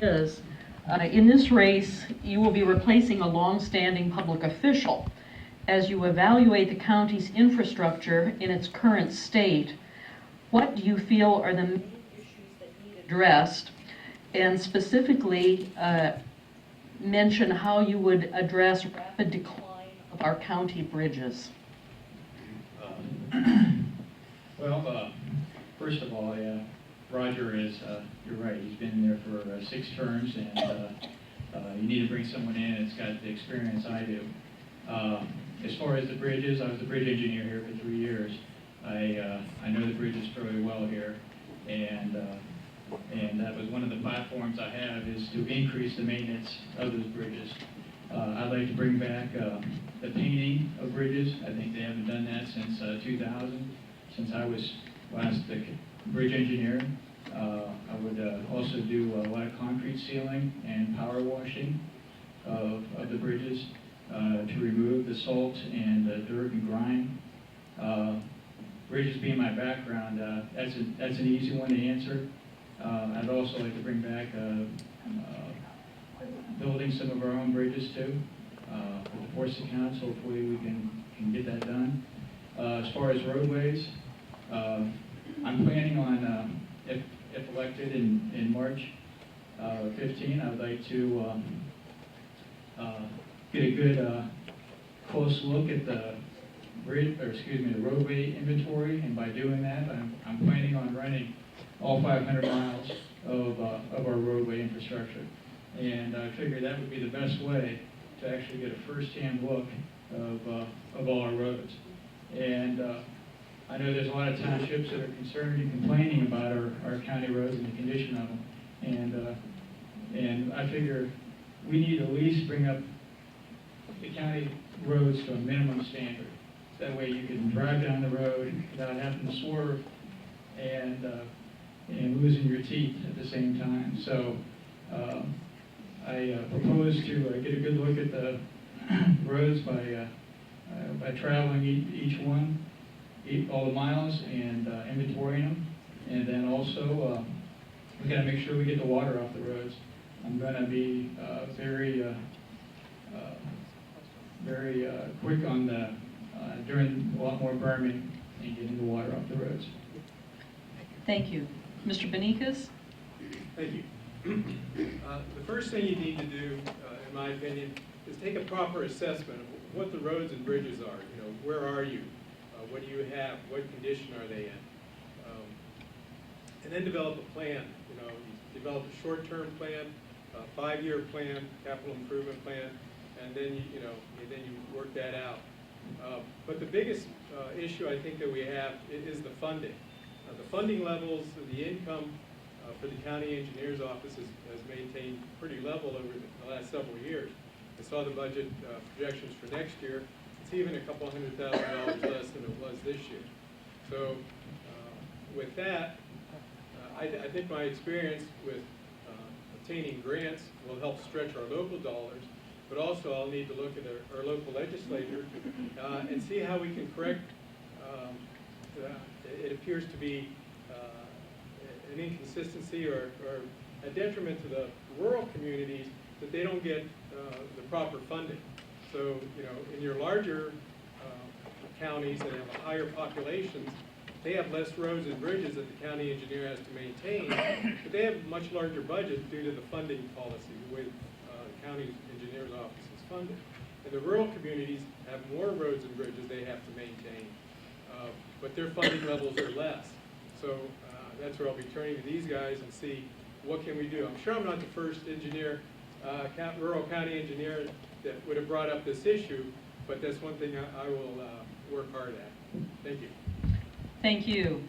is, in this race, you will be replacing a long-standing public official. As you evaluate the county's infrastructure in its current state, what do you feel are the main issues that need addressed? And specifically, mention how you would address rapid decline of our county bridges. First of all, Roger is, you're right, he's been there for 6 terms, and you need to bring someone in that's got the experience I do. As far as the bridges, I was the bridge engineer here for 3 years. I know the bridges fairly well here, and that was one of the platforms I have, is to increase the maintenance of those bridges. I'd like to bring back the painting of bridges. I think they haven't done that since 2000, since I was last the bridge engineer. I would also do a lot of concrete sealing and power washing of the bridges to remove the salt and the dirt and grime. Bridges being my background, that's an easy one to answer. I'd also like to bring back building some of our own bridges too. With the force accounts, hopefully we can get that done. As far as roadways, I'm planning on, if elected in March 15, I would like to get a good close look at the the roadway inventory, and by doing that, I'm planning on running all 500 miles of our roadway infrastructure. And I figured that would be the best way to actually get a first-hand look of all our roads. And I know there's a lot of townships that are concerned and complaining about our county roads and the condition of them. And I figure we need to at least bring up the county roads to a minimum standard. That way you can drive down the road without having to swerve and losing your teeth at the same time. So I propose to get a good look at the roads by traveling each one, all the miles, and inventorying them. And then also we got to make sure we get the water off the roads. I'm going to be very quick on the doing a lot more berming and getting the water off the roads. Thank you. Mr. Benekos? Thank you. The first thing you need to do, in my opinion, is take a proper assessment of what the roads and bridges are. You know, where are you? What do you have? What condition are they in? And then develop a plan. You know, you develop a short-term plan, a 5-year plan, capital improvement plan, and then you work that out. But the biggest issue I think that we have is the funding. The funding levels, the income for the county engineer's office has maintained pretty level over the last several years. I saw the budget projections for next year. It's even a couple $100,000 less than it was this year. So with that, I think my experience with obtaining grants will help stretch our local dollars, but also I'll need to look at our local legislature and see how we can correct it appears to be an inconsistency or a detriment to the rural communities that they don't get the proper funding. So, you know, in your larger counties that have higher populations, they have less roads and bridges that the county engineer has to maintain, but they have a much larger budget due to the funding policy, the way the county engineer's office is funded. And the rural communities have more roads and bridges they have to maintain, but their funding levels are less. So that's where I'll be turning to these guys and see what can we do. I'm sure I'm not the first engineer, rural county engineer that would have brought up this issue, but that's one thing I will work hard at. Thank you. Thank you.